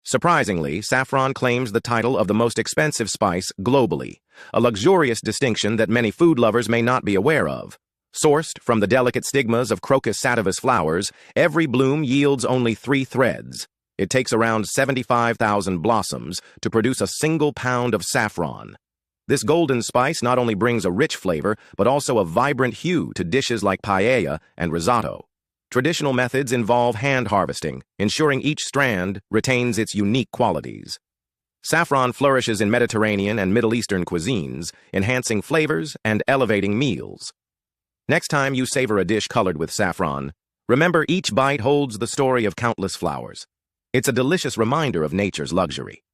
Surprisingly, saffron claims the title of the most expensive spice globally, a luxurious distinction that many food lovers may not be aware of. Sourced from the delicate stigmas of Crocus sativus flowers, every bloom yields only 3 threads. It takes around 75,000 blossoms to produce a single pound of saffron. This golden spice not only brings a rich flavor, but also a vibrant hue to dishes like paella and risotto. Traditional methods involve hand harvesting, ensuring each strand retains its unique qualities. Saffron flourishes in Mediterranean and Middle Eastern cuisines, enhancing flavors and elevating meals. Next time you savor a dish colored with saffron, remember each bite holds the story of countless flowers. It's a delicious reminder of nature's luxury.